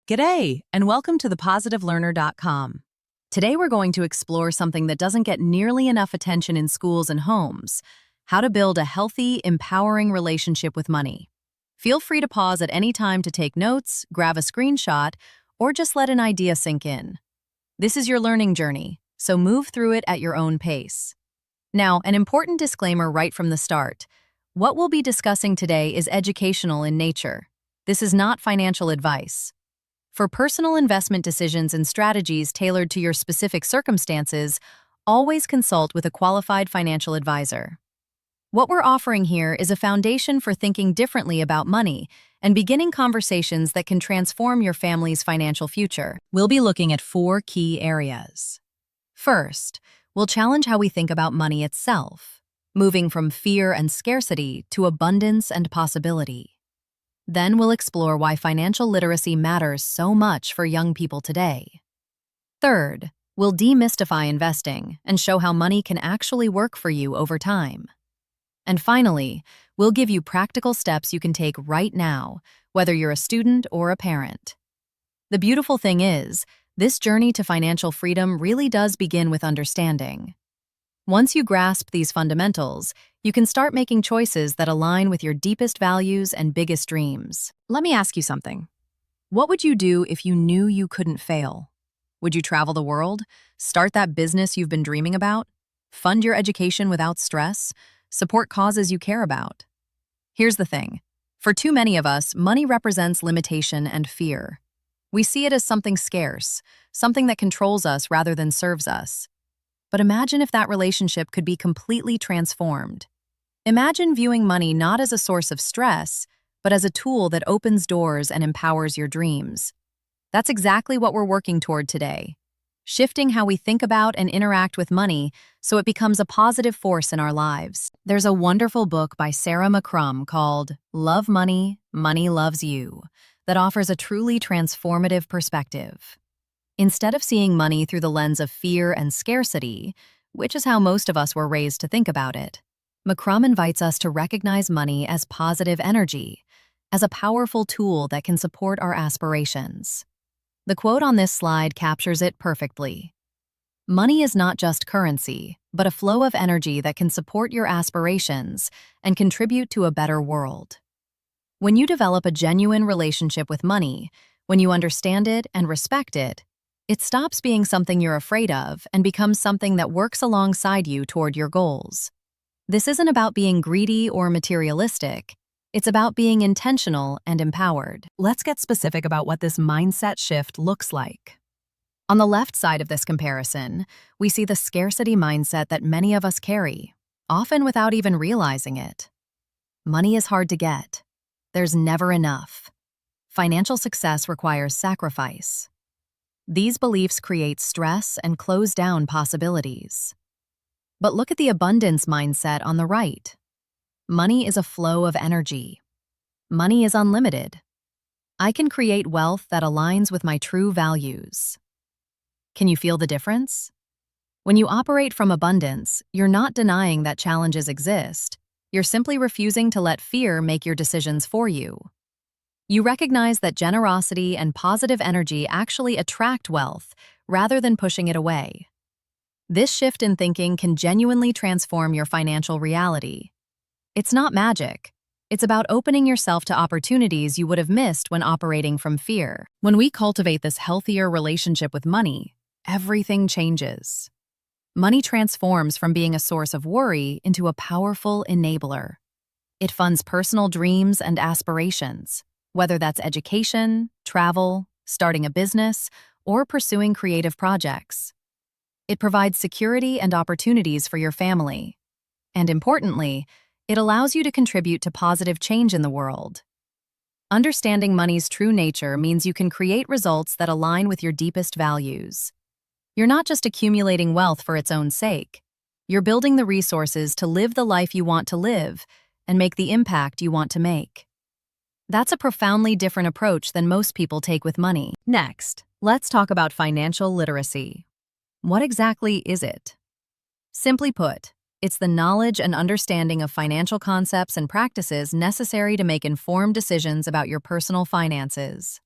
G'day, and welcome to thepositivelearner.com. Today we're going to explore something that doesn't get nearly enough attention in schools and homes: how to build a healthy, empowering relationship with money. Feel free to pause at any time to take notes, grab a screenshot, or just let an idea sink in. This is your learning journey, so move through it at your own pace. Now, an important disclaimer right from the start. What we'll be discussing today is educational in nature. This is not financial advice. For personal investment decisions and strategies tailored to your specific circumstances, always consult with a qualified financial advisor. What we're offering here is a foundation for thinking differently about money and beginning conversations that can transform your family's financial future. We'll be looking at 4 key areas. First, we'll challenge how we think about money itself, moving from fear and scarcity to abundance and possibility. Then we'll explore why financial literacy matters so much for young people today. Third, we'll demystify investing and show how money can actually work for you over time. And finally, we'll give you practical steps you can take right now, whether you're a student or a parent. The beautiful thing is, this journey to financial freedom really does begin with understanding. Once you grasp these fundamentals, you can start making choices that align with your deepest values and biggest dreams. Let me ask you something. What would you do if you knew you couldn't fail? Would you travel the world, start that business you've been dreaming about, fund your education without stress, support causes you care about? Here's the thing. For too many of us, money represents limitation and fear. We see it as something scarce, something that controls us rather than serves us. But imagine if that relationship could be completely transformed. Imagine viewing money not as a source of stress, but as a tool that opens doors and empowers your dreams. That's exactly what we're working toward today, shifting how we think about and interact with money so it becomes a positive force in our lives. There's a wonderful book by Sarah McCrum called Love Money, Money Loves You that offers a truly transformative perspective. Instead of seeing money through the lens of fear and scarcity, which is how most of us were raised to think about it, McCrum invites us to recognize money as positive energy, as a powerful tool that can support our aspirations. The quote on this slide captures it perfectly. Money is not just currency, but a flow of energy that can support your aspirations and contribute to a better world. When you develop a genuine relationship with money, when you understand it and respect it, it stops being something you're afraid of and becomes something that works alongside you toward your goals. This isn't about being greedy or materialistic. It's about being intentional and empowered. Let's get specific about what this mindset shift looks like. On the left side of this comparison, we see the scarcity mindset that many of us carry, often without even realizing it. Money is hard to get. There's never enough. Financial success requires sacrifice. These beliefs create stress and close down possibilities. But look at the abundance mindset on the right. Money is a flow of energy. Money is unlimited. I can create wealth that aligns with my true values. Can you feel the difference? When you operate from abundance, you're not denying that challenges exist. You're simply refusing to let fear make your decisions for you. You recognize that generosity and positive energy actually attract wealth rather than pushing it away. This shift in thinking can genuinely transform your financial reality. It's not magic. It's about opening yourself to opportunities you would have missed when operating from fear. When we cultivate this healthier relationship with money, everything changes. Money transforms from being a source of worry into a powerful enabler. It funds personal dreams and aspirations, whether that's education, travel, starting a business, or pursuing creative projects. It provides security and opportunities for your family. And importantly, it allows you to contribute to positive change in the world. Understanding money's true nature means you can create results that align with your deepest values. You're not just accumulating wealth for its own sake. You're building the resources to live the life you want to live and make the impact you want to make. That's a profoundly different approach than most people take with money. Next, let's talk about financial literacy. What exactly is it? Simply put, it's the knowledge and understanding of financial concepts and practices necessary to make informed decisions about your personal finances.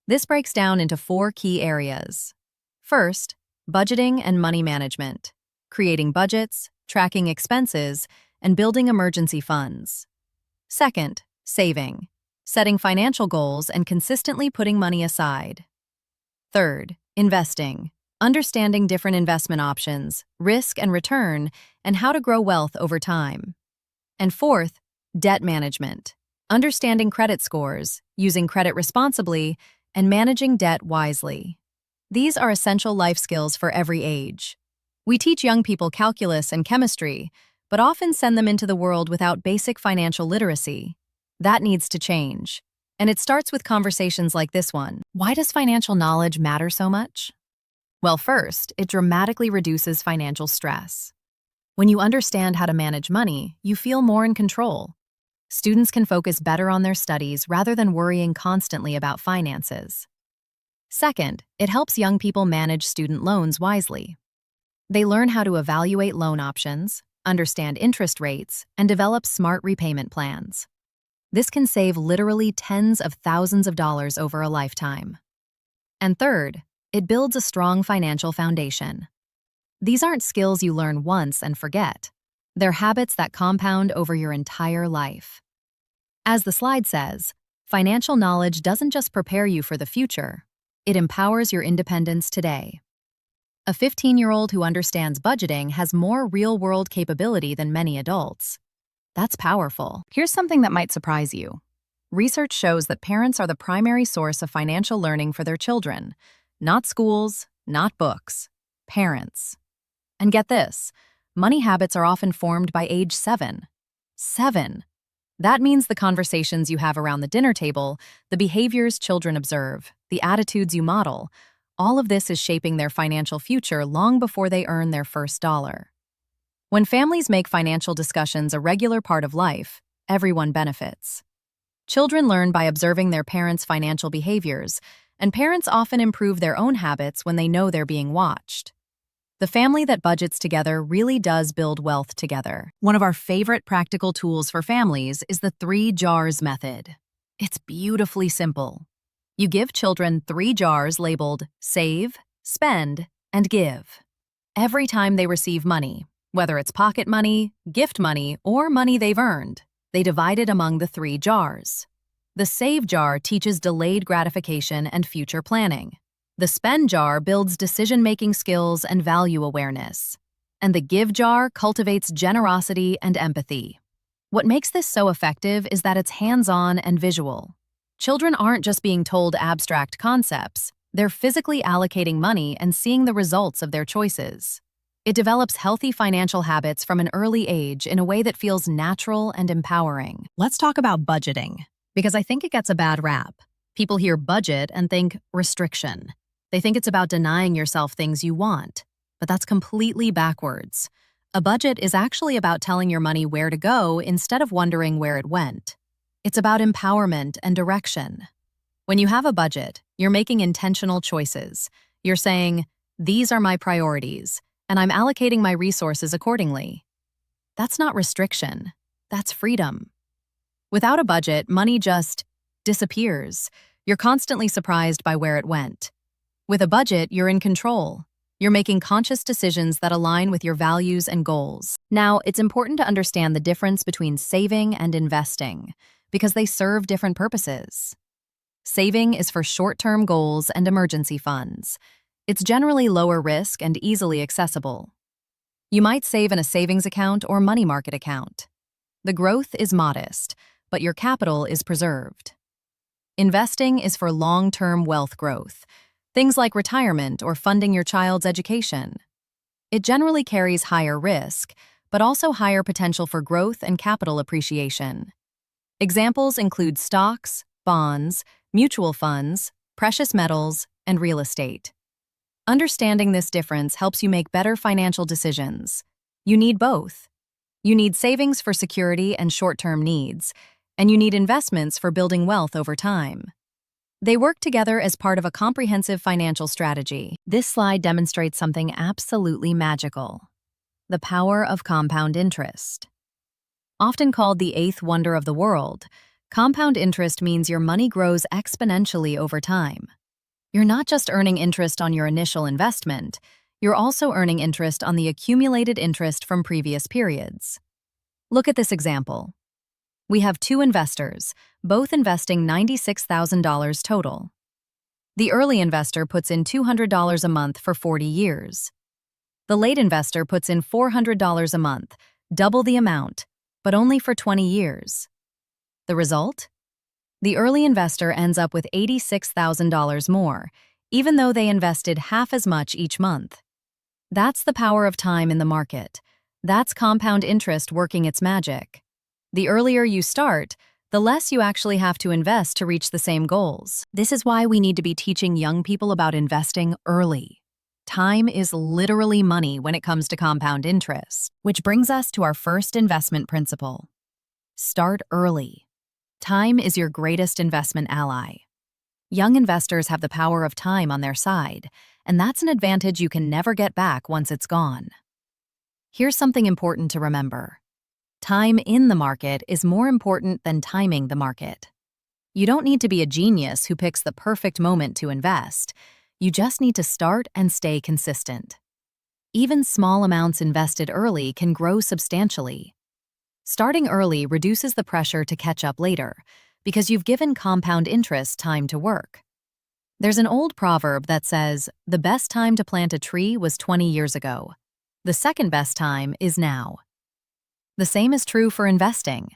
This breaks down into 4 key areas. First, budgeting and money management, creating budgets, tracking expenses, and building emergency funds. Second, saving, setting financial goals and consistently putting money aside. Third, investing, understanding different investment options, risk and return, and how to grow wealth over time. And fourth, debt management, understanding credit scores, using credit responsibly, and managing debt wisely. These are essential life skills for every age. We teach young people calculus and chemistry, but often send them into the world without basic financial literacy. That needs to change. And it starts with conversations like this one. Why does financial knowledge matter so much? Well, first, it dramatically reduces financial stress. When you understand how to manage money, you feel more in control. Students can focus better on their studies rather than worrying constantly about finances. Second, it helps young people manage student loans wisely. They learn how to evaluate loan options, understand interest rates, and develop smart repayment plans. This can save literally tens of thousands of dollars over a lifetime. And third, it builds a strong financial foundation. These aren't skills you learn once and forget. They're habits that compound over your entire life. As the slide says, financial knowledge doesn't just prepare you for the future, it empowers your independence today. A 15-year-old who understands budgeting has more real-world capability than many adults. That's powerful. Here's something that might surprise you. Research shows that parents are the primary source of financial learning for their children. Not schools, not books, parents. And get this, money habits are often formed by age 7. 7. That means the conversations you have around the dinner table, the behaviors children observe, the attitudes you model, all of this is shaping their financial future long before they earn their first dollar. When families make financial discussions a regular part of life, everyone benefits. Children learn by observing their parents' financial behaviors, and parents often improve their own habits when they know they're being watched. The family that budgets together really does build wealth together. One of our favorite practical tools for families is the 3 jars method. It's beautifully simple. You give children 3 jars labeled Save, Spend, and Give. Every time they receive money, whether it's pocket money, gift money, or money they've earned, they divide it among the 3 jars. The Save jar teaches delayed gratification and future planning. The Spend jar builds decision-making skills and value awareness. And the Give jar cultivates generosity and empathy. What makes this so effective is that it's hands-on and visual. Children aren't just being told abstract concepts, they're physically allocating money and seeing the results of their choices. It develops healthy financial habits from an early age in a way that feels natural and empowering. Let's talk about budgeting, because I think it gets a bad rap. People hear budget and think restriction. They think it's about denying yourself things you want, but that's completely backwards. A budget is actually about telling your money where to go instead of wondering where it went. It's about empowerment and direction. When you have a budget, you're making intentional choices. You're saying, these are my priorities, and I'm allocating my resources accordingly. That's not restriction. That's freedom. Without a budget, money just disappears. You're constantly surprised by where it went. With a budget, you're in control. You're making conscious decisions that align with your values and goals. Now, it's important to understand the difference between saving and investing, because they serve different purposes. Saving is for short-term goals and emergency funds. It's generally lower risk and easily accessible. You might save in a savings account or money market account. The growth is modest, but your capital is preserved. Investing is for long-term wealth growth, things like retirement or funding your child's education. It generally carries higher risk, but also higher potential for growth and capital appreciation. Examples include stocks, bonds, mutual funds, precious metals, and real estate. Understanding this difference helps you make better financial decisions. You need both. You need savings for security and short-term needs, and you need investments for building wealth over time. They work together as part of a comprehensive financial strategy. This slide demonstrates something absolutely magical: the power of compound interest. Often called the 8th wonder of the world, compound interest means your money grows exponentially over time. You're not just earning interest on your initial investment, you're also earning interest on the accumulated interest from previous periods. Look at this example. We have two investors, both investing $96,000 total. The early investor puts in $200 a month for 40 years. The late investor puts in $400 a month, double the amount, but only for 20 years. The result? The early investor ends up with $86,000 more, even though they invested half as much each month. That's the power of time in the market. That's compound interest working its magic. The earlier you start, the less you actually have to invest to reach the same goals. This is why we need to be teaching young people about investing early. Time is literally money when it comes to compound interest, which brings us to our first investment principle. Start early. Time is your greatest investment ally. Young investors have the power of time on their side, and that's an advantage you can never get back once it's gone. Here's something important to remember. Time in the market is more important than timing the market. You don't need to be a genius who picks the perfect moment to invest. You just need to start and stay consistent. Even small amounts invested early can grow substantially. Starting early reduces the pressure to catch up later, because you've given compound interest time to work. There's an old proverb that says, "The best time to plant a tree was 20 years ago. The second best time is now." The same is true for investing.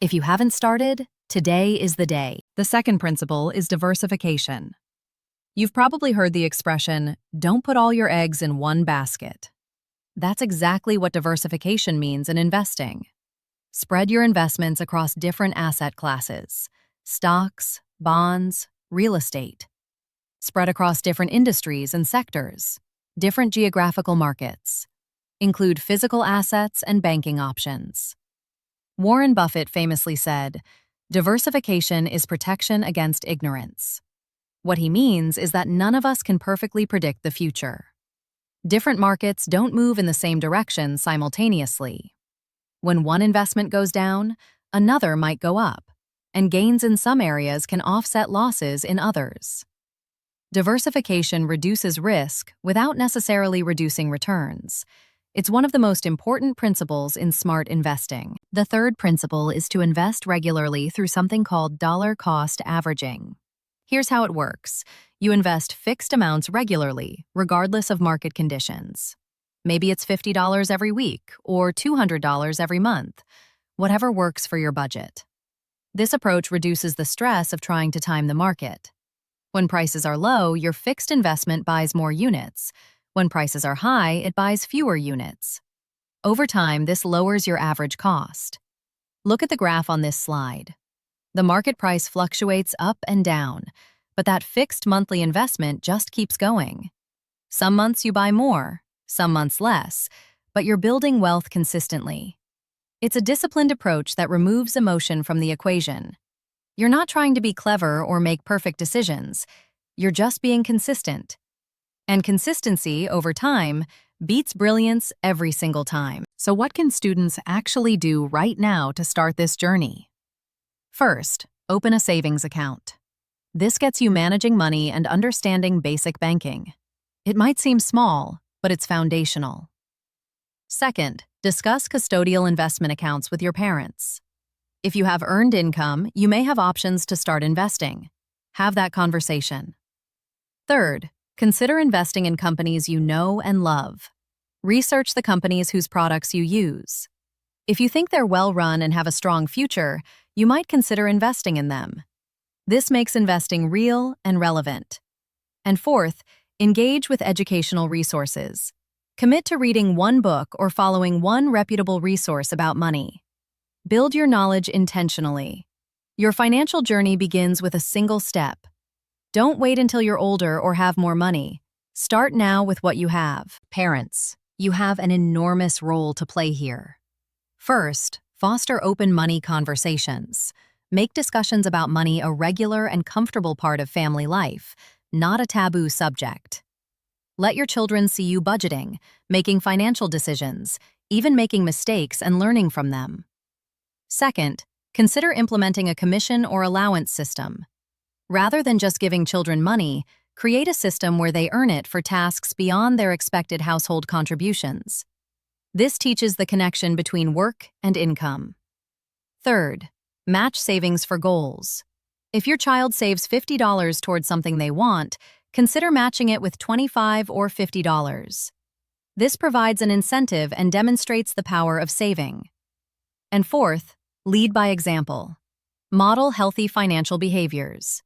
If you haven't started, today is the day. The second principle is diversification. You've probably heard the expression, "Don't put all your eggs in one basket." That's exactly what diversification means in investing. Spread your investments across different asset classes: stocks, bonds, real estate. Spread across different industries and sectors, different geographical markets. Include physical assets and banking options. Warren Buffett famously said, "Diversification is protection against ignorance." What he means is that none of us can perfectly predict the future. Different markets don't move in the same direction simultaneously. When one investment goes down, another might go up, and gains in some areas can offset losses in others. Diversification reduces risk without necessarily reducing returns. It's one of the most important principles in smart investing. The third principle is to invest regularly through something called dollar-cost averaging. Here's how it works. You invest fixed amounts regularly, regardless of market conditions. Maybe it's $50 every week or $200 every month, whatever works for your budget. This approach reduces the stress of trying to time the market. When prices are low, your fixed investment buys more units. When prices are high, it buys fewer units. Over time, this lowers your average cost. Look at the graph on this slide. The market price fluctuates up and down, but that fixed monthly investment just keeps going. Some months you buy more, some months less, but you're building wealth consistently. It's a disciplined approach that removes emotion from the equation. You're not trying to be clever or make perfect decisions. You're just being consistent. And consistency, over time, beats brilliance every single time. So what can students actually do right now to start this journey? First, open a savings account. This gets you managing money and understanding basic banking. It might seem small, but it's foundational. Second, discuss custodial investment accounts with your parents. If you have earned income, you may have options to start investing. Have that conversation. Third, consider investing in companies you know and love. Research the companies whose products you use. If you think they're well-run and have a strong future, you might consider investing in them. This makes investing real and relevant. And fourth, engage with educational resources. Commit to reading one book or following one reputable resource about money. Build your knowledge intentionally. Your financial journey begins with a single step. Don't wait until you're older or have more money. Start now with what you have. Parents, you have an enormous role to play here. First, foster open money conversations. Make discussions about money a regular and comfortable part of family life, not a taboo subject. Let your children see you budgeting, making financial decisions, even making mistakes and learning from them. Second, consider implementing a commission or allowance system. Rather than just giving children money, Create a system where they earn it for tasks beyond their expected household contributions. This teaches the connection between work and income. Third, match savings for goals. If your child saves $50 towards something they want, consider matching it with $25 or $50. This provides an incentive and demonstrates the power of saving. And fourth, lead by example. Model healthy financial behaviors.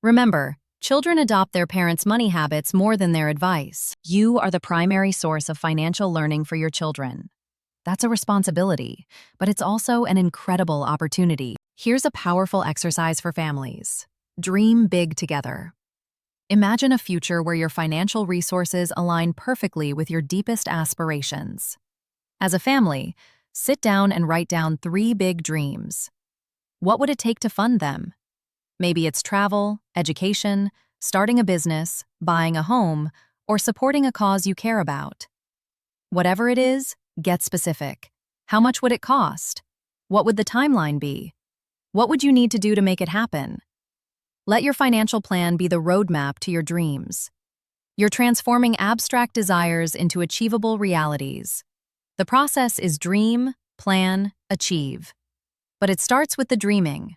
Remember, children adopt their parents' money habits more than their advice. You are the primary source of financial learning for your children. That's a responsibility, but it's also an incredible opportunity. Here's a powerful exercise for families. Dream big together. Imagine a future where your financial resources align perfectly with your deepest aspirations. As a family, sit down and write down 3 big dreams. What would it take to fund them? Maybe it's travel, education, starting a business, buying a home, or supporting a cause you care about. Whatever it is, get specific. How much would it cost? What would the timeline be? What would you need to do to make it happen? Let your financial plan be the roadmap to your dreams. You're transforming abstract desires into achievable realities. The process is dream, plan, achieve. But it starts with the dreaming.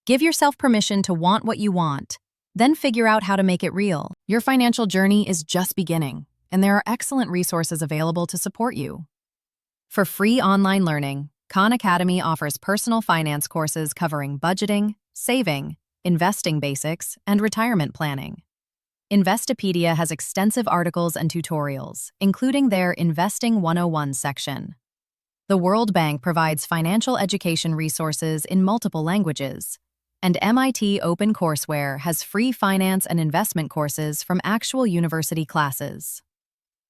Give yourself permission to want what you want, then figure out how to make it real. Your financial journey is just beginning, and there are excellent resources available to support you. For free online learning, Khan Academy offers personal finance courses covering budgeting, saving, investing basics, and retirement planning. Investopedia has extensive articles and tutorials, including their Investing 101 section. The World Bank provides financial education resources in multiple languages, and MIT OpenCourseWare has free finance and investment courses from actual university classes.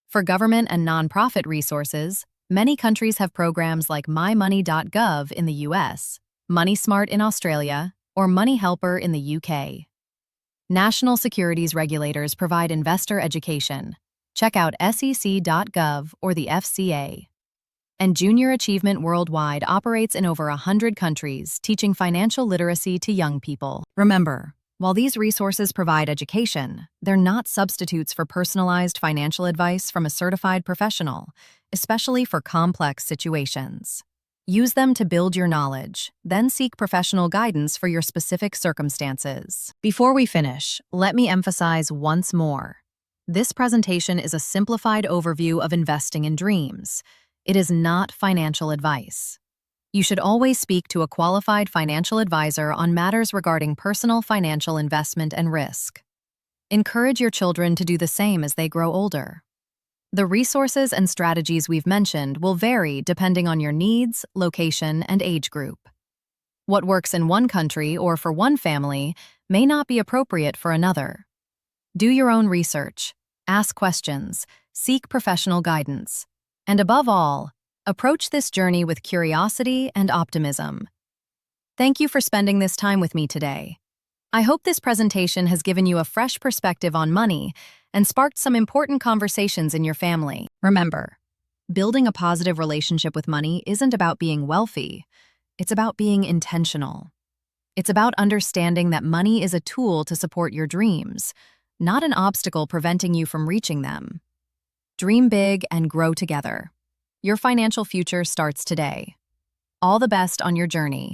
For government and nonprofit resources, many countries have programs like mymoney.gov in the US, MoneySmart in Australia, or Money Helper in the UK. National securities regulators provide investor education. Check out sec.gov or the FCA. And Junior Achievement Worldwide operates in over 100 countries, teaching financial literacy to young people. Remember, while these resources provide education, they're not substitutes for personalized financial advice from a certified professional, especially for complex situations. Use them to build your knowledge, then seek professional guidance for your specific circumstances. Before we finish, let me emphasize once more. This presentation is a simplified overview of investing in dreams. It is not financial advice. You should always speak to a qualified financial advisor on matters regarding personal financial investment and risk. Encourage your children to do the same as they grow older. The resources and strategies we've mentioned will vary depending on your needs, location, and age group. What works in one country or for one family may not be appropriate for another. Do your own research, ask questions, seek professional guidance, and above all, approach this journey with curiosity and optimism. Thank you for spending this time with me today. I hope this presentation has given you a fresh perspective on money and sparked some important conversations in your family. Remember, building a positive relationship with money isn't about being wealthy. It's about being intentional. It's about understanding that money is a tool to support your dreams, not an obstacle preventing you from reaching them. Dream big and grow together. Your financial future starts today. All the best on your journey.